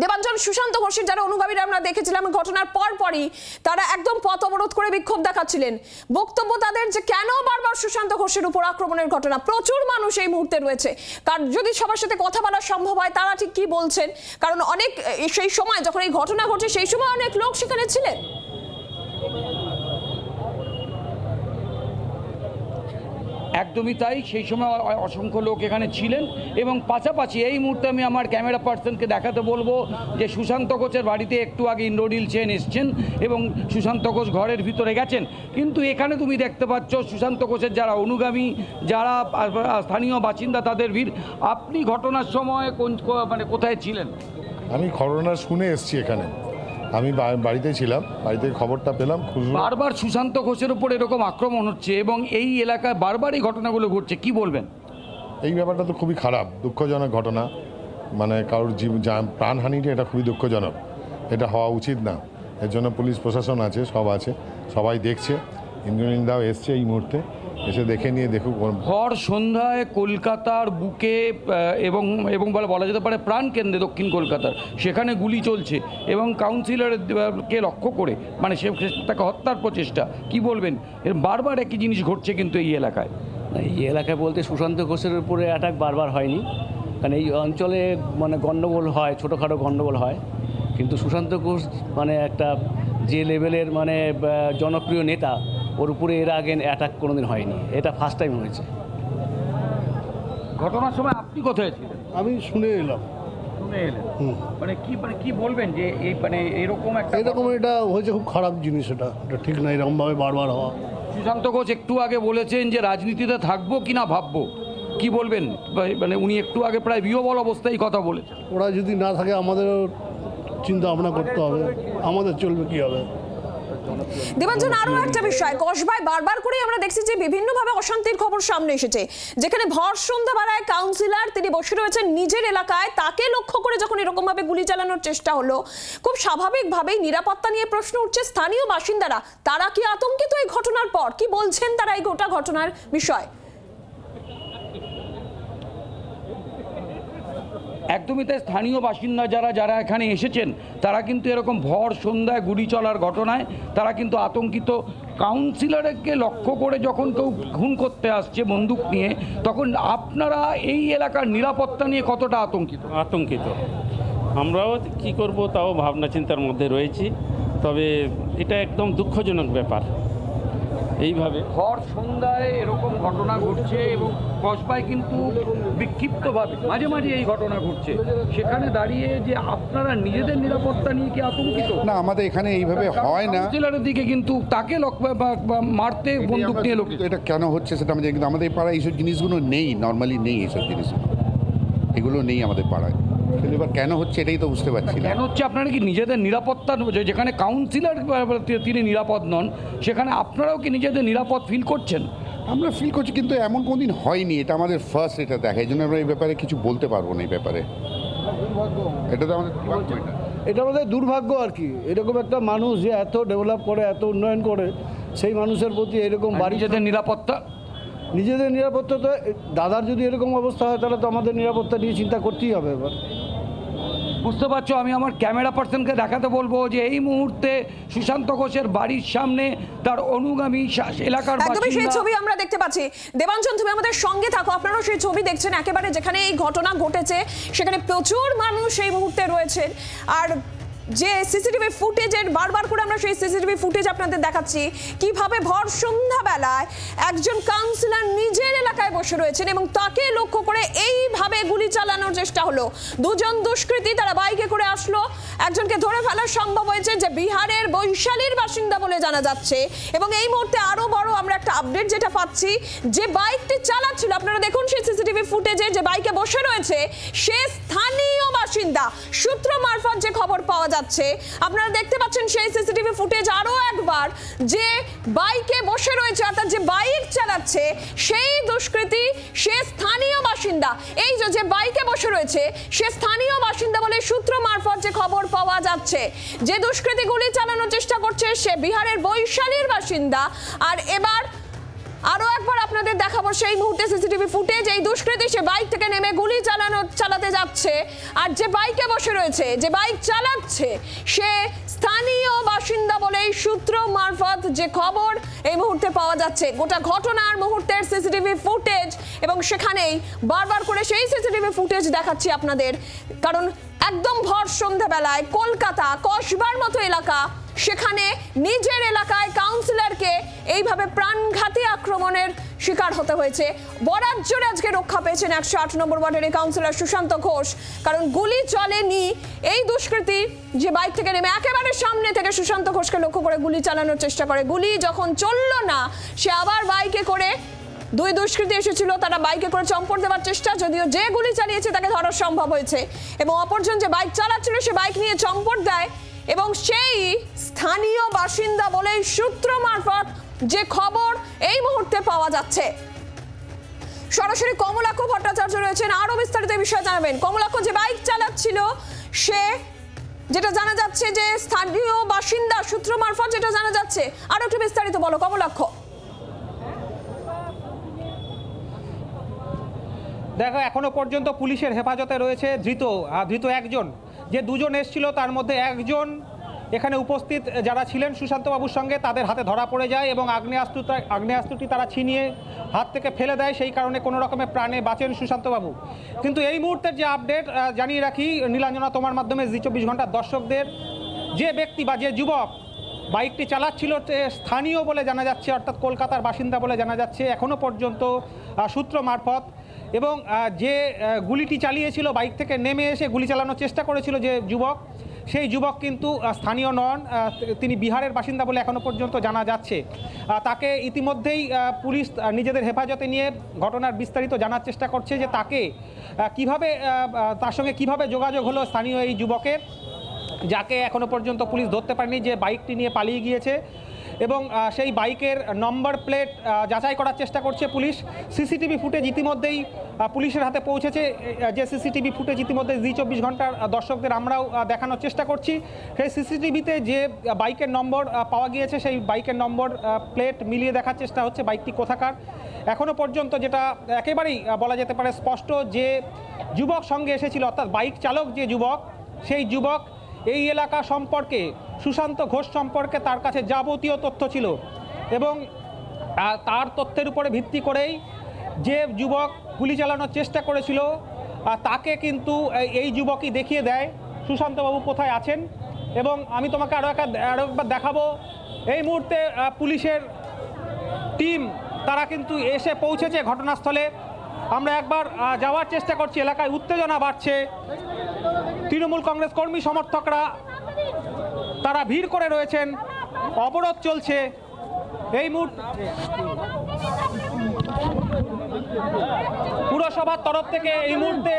দেবাঞ্জন, সুশান্ত ঘোষের যারা অনুগামীরা আমরা দেখেছিলাম ঘটনার পরপরই তারা একদম পথ অবরোধ করে বিক্ষোভ দেখাচ্ছিলেন। বক্তব্য তাদের যে কেন বারবার সুশান্ত ঘোষের উপর আক্রমণের ঘটনা, প্রচুর মানুষ এই মুহূর্তে রয়েছে, কারণ যদি সবার সাথে কথা বলা সম্ভব হয় তারা ঠিক কি বলছেন, কারণ অনেক সেই সময় যখন এই ঘটনা ঘটে সেই সময় অনেক লোক সেখানে ছিলেন। একদমই তাই, সেই সময় অসংখ্য লোক এখানে ছিলেন এবং পাশাপাশি এই মুহূর্তে আমি আমার ক্যামেরা পার্সনকে দেখাতে বলবো যে সুশান্ত ঘোষের বাড়িতে একটু আগে ইন্দ্রনীল সেন এসছেন এবং সুশান্ত ঘোষ ঘরের ভিতরে গেছেন, কিন্তু এখানে তুমি দেখতে পাচ্ছ সুশান্ত ঘোষের যারা অনুগামী, যারা স্থানীয় বাসিন্দা তাদের ভিড়। আপনি ঘটনার সময় কোথায় ছিলেন? আমি ঘটনা শুনে এসেছি এখানে, আমি বাড়িতে ছিলাম, বাড়িতে খবরটা পেলাম। বারবার সুশান্ত ঘোষের উপর এরকম আক্রমণ হচ্ছে এবং এই এলাকায় বারবার এই ঘটনাগুলো ঘটছে, কি বলবেন? এই ব্যাপারটা তো খুবই খারাপ, দুঃখজনক ঘটনা, মানে কারোর প্রাণহানিটা এটা খুবই দুঃখজনক, এটা হওয়া উচিত না। এর জন্য পুলিশ প্রশাসন আছে, সব আছে, সবাই দেখছে। ইন্দ্রনীল দাও এসছে এই মুহূর্তে, এসে দেখে নিয়ে দেখুক। ভর সন্ধ্যায় কলকাতার বুকে এবং বলা যেতে পারে প্রাণকেন্দ্রে দক্ষিণ কলকাতার, সেখানে গুলি চলছে এবং কাউন্সিলরকে লক্ষ্য করে মানে তাকে হত্যার প্রচেষ্টা, কি বলবেন? এর বারবার একই জিনিস ঘটছে কিন্তু এই এলাকায়। এই এলাকায় বলতে সুশান্ত ঘোষের উপরে অ্যাটাক বারবার হয়নি, কারণ এই অঞ্চলে মানে গণ্ডগোল হয়, ছোটোখাটো গণ্ডগোল হয়, কিন্তু সুশান্ত ঘোষ মানে একটা যে লেভেলের মানে জনপ্রিয় নেতা, ওর উপরে এর আগে অ্যাটাক কোনোদিন হয়নি, এটা ফার্স্ট টাইম হয়েছে। ঘটনার সময় আপনি কোথায় ছিলেন? আমি শুনে এলাম। শুনে এলেন মানে কি বলবেন যে এই এরকম এটা হয়েছে, খুব খারাপ জিনিস, এটা ঠিক না এরকমভাবে বারবার হওয়া। সুশান্ত ঘোষ একটু আগে বলেছেন যে রাজনীতিতে থাকবো কিনা ভাববো, কি বলবেন? মানে উনি একটু আগে প্রায় বিহবল অবস্থায় কথা বলেছেন। ওরা যদি না থাকে আমাদেরও চিন্তা ভাবনা করতে হবে, আমাদের চলবে কি হবে। দেবাঞ্জন, আরো একটা বিষয়, কসবায় বারবার করে আমরা দেখছি যে বিভিন্নভাবে অশান্তির খবর সামনে এসেছে, যেখানে ভর সন্ধ্যাবেলায় কাউন্সিলর তিনি বসে রয়েছেন নিজের এলাকায়, তাকে লক্ষ্য করে যখন এরকম ভাবে গুলি চালানোর চেষ্টা হলো, খুব স্বাভাবিকভাবেই নিরাপত্তা নিয়ে প্রশ্ন উঠছে। স্থানীয় বাসিন্দারা তারা কি আতঙ্কিত এই ঘটনার পর? কি বলছেন তারা এই গোটা ঘটনার বিষয়? একদমই তাই, স্থানীয় বাসিন্দা যারা এখানে এসেছেন তারা কিন্তু এরকম ভর সন্ধ্যায় গুলি চলার ঘটনায় তারা কিন্তু আতঙ্কিত। কাউন্সিলরকে লক্ষ্য করে যখন কেউ খুন করতে আসছে বন্দুক নিয়ে, তখন আপনারা এই এলাকার নিরাপত্তা নিয়ে কতটা আতঙ্কিত আমরাও কি করব তাও ভাবনা চিন্তার মধ্যে রয়েছি, তবে এটা একদম দুঃখজনক ব্যাপার। এইভাবে ভর সন্ধ্যায় এরকম ঘটনা ঘটছে এবং কসবায় কিন্তু বিক্ষিপ্তভাবে মাঝে মাঝে এই ঘটনা ঘটছে, সেখানে দাঁড়িয়ে যে আপনারা নিজেদের নিরাপত্তা নিয়ে কি আতঙ্কিত? না, আমাদের এখানে এইভাবে হয় না। কাউন্সিলরের দিকে কিন্তু তাকে মারতে বন্দুক নিয়ে লোক, এটা কেন হচ্ছে সেটা আমাদের, কিন্তু আমাদের পাড়ায় এইসব জিনিসগুলো নেই, নর্মালি নেই এইসব জিনিসগুলো, এগুলো নেই আমাদের পাড়ায়। কিন্তু এবার কেন হচ্ছে এটাই তো বুঝতে পারছি না। কেন হচ্ছে? আপনারা কি নিজেদের নিরাপত্তা, যেখানে কাউন্সিলর তিনি নিরাপদ নন, সেখানে আপনারাও কি নিজেদের নিরাপদ ফিল করছেন? আমরা ফিল করছি, কিন্তু এমন কোনোদিন হয়নি, এটা আমাদের ফার্স্ট, এটা দেখা, এই জন্য আমরা এই ব্যাপারে কিছু বলতে পারবো না। এই ব্যাপারে এটা তো আমাদের এটা আমাদের দুর্ভাগ্য আর কি, এরকম একটা মানুষ যে এত ডেভেলপ করে, এত উন্নয়ন করে, সেই মানুষের প্রতি এরকম নিজেদের নিরাপত্তা তো দাদার যদি এরকম অবস্থা হয় তাহলে তো আমাদের নিরাপত্তা নিয়ে চিন্তা করতেই হবে। এবার বুঝতে পারছো, আমি আমার ক্যামেরা পার্সনকে দেখাতে বলবো যে এই মুহূর্তে সুশান্ত ঘোষের বাড়ির সামনে তার অনুগামী এলাকার সেই ছবি আমরা দেখতে পাচ্ছি। দেবাঞ্জন, তুমি আমাদের সঙ্গে থাকো, আপনারাও সেই ছবি দেখছেন একেবারে যেখানে এই ঘটনা ঘটেছে, সেখানে প্রচুর মানুষ এই মুহূর্তে রয়েছেন। আর যে সিসিটিভি ফুটেজের বারবার করে আমরা সেই সিসিটিভি ফুটেজ আপনাদের দেখাচ্ছি, কিভাবে ভর সন্ধ্যাবেলায় একজন কাউন্সিলর নিজের এলাকায় বসে রয়েছেন এবং তাকে লক্ষ্য করে এইভাবে গুলি চালানোর চেষ্টা হলো। দুজন দুষ্কৃতী তারা বাইকে করে আসলো, একজনকে ধরে ফেলা সম্ভব হয়েছে, যে বিহারের বৈশালীর বাসিন্দা বলে জানা যাচ্ছে। এবং এই মুহূর্তে আরো বড় আমরা একটা আপডেট যেটা পাচ্ছি, যে বাইকটি চালাচ্ছিল, আপনারা দেখুন সেই সিসিটিভি ফুটেজে, যে বাইকে বসে রয়েছে সে স্থানীয় বাসিন্দা। সূত্র মারফত যে খবর পাওয়া যাচ্ছে, আপনারা দেখতে পাচ্ছেন সেই সিসিটিভি ফুটেজ আরো একবার, যে বাইকে বসে রয়েছে অর্থাৎ যে বাইক চালাচ্ছে সেই দুষ্কৃতী সে স্থানীয় বাসিন্দা। এই যে বাইকে বসে রয়েছে সে স্থানীয় বাসিন্দা বলে সূত্র মারফত যে খবর পাওয়া যাচ্ছে। যে দুষ্কৃতী গুলি চালানোর চেষ্টা করছে সে বিহারের বৈশালীর বাসিন্দা। আর এবার আরো একবার আপনাদের দেখাবো সেই মুহূর্তে সিসিটিভি ফুটেজ। এই দুষ্কৃতী সে বাইক থেকে নেমে গুলি চালাতে যাচ্ছে, আর যে বাইকে বসে রয়েছে, যে বাইক চালাচ্ছে, সে স্থানীয় বাসিন্দা বলেই সূত্র মারফত যে খবর এই মুহূর্তে পাওয়া যাচ্ছে। গোটা ঘটনার মুহূর্তের সিসিটিভি ফুটেজ, এবং সেখানেই বারবার করে সেই সিসিটিভি ফুটেজ দেখাচ্ছি আপনাদের, কারণ একদম ভর সন্ধ্যাবেলায় কলকাতা কসবার মতো এলাকা, সেখানে নিজের এলাকায় কাউন্সিলরকে এইভাবে প্রাণঘাতী আক্রমণের শিকার হতে হয়েছে। বরাত জোরে আজকে রক্ষা পেয়েছেন 108 নম্বর ওয়ার্ডের কাউন্সিলর সুশান্ত ঘোষ, কারণ গুলি চলেনি। এই দুষ্কৃতী যে বাইক থেকে নেমে একেবারে সামনে থেকে সুশান্ত ঘোষকে লক্ষ্য করে গুলি চালানোর চেষ্টা করে। গুলি যখন চলল না, সে আবার বাইকে করে, দুই দুষ্কৃতী এসেছিল, তারা বাইকে করে চম্পট দেওয়ার চেষ্টা, যদিও যে গুলি চালিয়েছে তাকে ধরা সম্ভব হয়েছে, এবং অপরজন যে বাইক চালাচ্ছিল সে বাইক নিয়ে চম্পট দেয়, এবং সেই স্থানীয় বাসিন্দা বলেই সূত্র মারফত যে খবর এই মুহূর্তে পাওয়া যাচ্ছে। সরাসরি কমলাক্ষ ভট্টাচার্য রয়েছেন, আরো বিস্তারিত বিষয় জানাবেন। কমলাক্ষ, যে বাইক চালাচ্ছিল সে, যেটা জানা যাচ্ছে যে স্থানীয় বাসিন্দা সূত্র মারফত যেটা জানা যাচ্ছে, আরো একটু বিস্তারিত বলো কমলাক্ষ। দেখো, এখনো পর্যন্ত পুলিশের হেফাজতে রয়েছে ধৃত একজন। যে দুজন এসেছিল তার মধ্যে একজন এখানে উপস্থিত যারা ছিলেন সুশান্তবাবুর সঙ্গে, তাদের হাতে ধরা পড়ে যায় এবং আগ্নেয়াস্ত্রটি তারা ছিনিয়ে হাত থেকে ফেলে দেয়। সেই কারণে কোনো রকমের প্রাণে বাঁচেন সুশান্তবাবু। কিন্তু এই মুহূর্তের যে আপডেট জানিয়ে রাখি নীলাঞ্জনা তোমার মাধ্যমে, জি 24 ঘন্টার দর্শকদের, যে ব্যক্তি বা যে যুবক বাইকটি চালাচ্ছিল স্থানীয় বলে জানা যাচ্ছে, অর্থাৎ কলকাতার বাসিন্দা বলে জানা যাচ্ছে এখনও পর্যন্ত সূত্র মারফত, এবং যে গুলিটি চালিয়েছিল, বাইক থেকে নেমে এসে গুলি চালানোর চেষ্টা করেছিল যে যুবক, সেই যুবক কিন্তু স্থানীয় নন, তিনি বিহারের বাসিন্দা বলে এখনও পর্যন্ত জানা যাচ্ছে। তাকে ইতিমধ্যেই পুলিশ নিজেদের হেফাজতে নিয়ে ঘটনার বিস্তারিত জানার চেষ্টা করছে, যে তাকে কিভাবে, তার সঙ্গে কিভাবে যোগাযোগ হলো স্থানীয় এই যুবকের, যাকে এখনও পর্যন্ত পুলিশ ধরতে পারেনি, যে বাইকটি নিয়ে পালিয়ে গিয়েছে, এবং সেই বাইকের নম্বর প্লেট যাচাই করার চেষ্টা করছে পুলিশ। সিসিটিভি ফুটেজ ইতিমধ্যেই পুলিশের হাতে পৌঁছেছে, যে সিসিটিভি ফুটেজ ইতিমধ্যে জি 24 ঘন্টার দর্শকদের আমরাও দেখানোর চেষ্টা করছি। সেই সিসিটিভিতে যে বাইকের নম্বর পাওয়া গিয়েছে, সেই বাইকের নম্বর প্লেট মিলিয়ে দেখার চেষ্টা হচ্ছে বাইকটি কোথাকার। এখনও পর্যন্ত যেটা একেবারেই বলা যেতে পারে স্পষ্ট, যে যুবক সঙ্গে এসেছিল, অর্থাৎ বাইক চালক যে যুবক, সেই যুবক এই এলাকা সম্পর্কে, সুশান্ত ঘোষ সম্পর্কে তার কাছে যাবতীয় তথ্য ছিল, এবং তার তথ্যের উপরে ভিত্তি করেই যে যুবক গুলি চালানোর চেষ্টা করেছিল, তাকে কিন্তু এই যুবকই দেখিয়ে দেয় সুশান্তবাবু কোথায় আছেন। এবং আমি তোমাকে আরও একবার দেখাবো, এই মুহূর্তে পুলিশের টিম তারা কিন্তু এসে পৌঁছেছে ঘটনাস্থলে। আমরা একবার যাওয়ার চেষ্টা করছি, এলাকায় উত্তেজনা বাড়ছে, তৃণমূল কংগ্রেস কর্মী সমর্থকরা তারা ভিড় করে রয়েছেন, অবরোধ চলছে এই মুহূর্তে। পুরসভার তরফ থেকে এই মুহূর্তে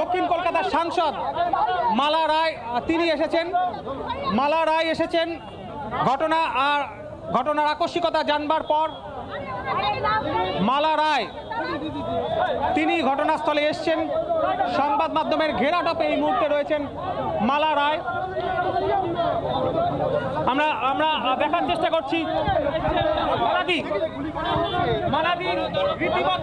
দক্ষিণ কলকাতার সাংসদ মালা রায় তিনি এসেছেন। মালা রায় এসেছেন ঘটনার আকস্মিকতা জানবার পর। মালা রায় তিনি ঘটনাস্থলে এসছেন, সংবাদ মাধ্যমের ঘেরাটোপে এই মুহূর্তে রয়েছেন মালা রায়। আমরা দেখার চেষ্টা করছি মালাদি রীতিমত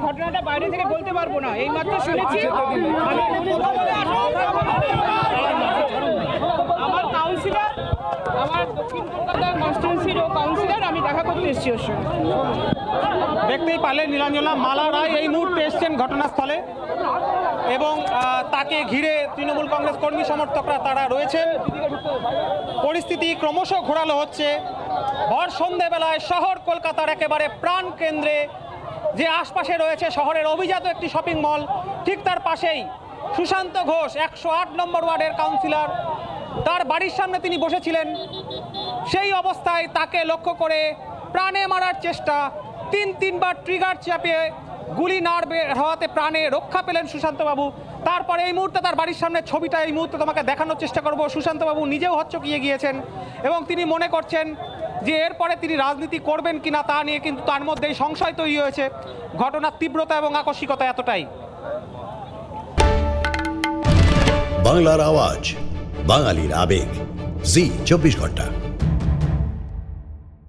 ঘটনাটা বাইরে থেকে বলতে পারবো না, এই মাত্র শুনেছি। আমার কাউন্সিলর, আমার দক্ষিণ কলকাতার কনস্টিটিউন্সির কাউন্সিলর, আমি দেখা করতে এসেছি ওর সঙ্গে। দেখতেই পারলেন নীলাঞ্জনা, মালা রায় এই মুহূর্তে এসছেন ঘটনাস্থলে, এবং তাকে ঘিরে তৃণমূল কংগ্রেস কর্মী সমর্থকরা তারা রয়েছেন। পরিস্থিতি ক্রমশ ঘোরালো হচ্ছে। ভর সন্ধেবেলায় শহর কলকাতার একেবারে প্রাণ কেন্দ্রে, যে আশপাশে রয়েছে শহরের অভিজাত একটি শপিং মল, ঠিক তার পাশেই সুশান্ত ঘোষ 108 নম্বর ওয়ার্ডের কাউন্সিলর, তার বাড়ির সামনে তিনি বসেছিলেন। সেই অবস্থায় তাকে লক্ষ্য করে প্রাণে মারার চেষ্টা, তিনবার ট্রিগার চাপিয়ে গুলি না বের হওয়াতে প্রাণে রক্ষা পেলেন সুশান্তবাবু। তারপরে এই মুহূর্তে তার বাড়ির সামনে ছবিটা এই মুহূর্তে তোমাকে দেখানোর চেষ্টা করব। সুশান্তবাবু নিজেও হচ্চকিয়ে গিয়েছেন এবং তিনি মনে করছেন যে এরপরে তিনি রাজনীতি করবেন কিনা তা নিয়ে কিন্তু তার মধ্যেই সংশয় তৈরি হয়েছে। ঘটনার তীব্রতা এবং আকস্মিকতা এতটাই। বাংলার আওয়াজ, বাঙালির আবেগ, জি 24 ঘন্টা।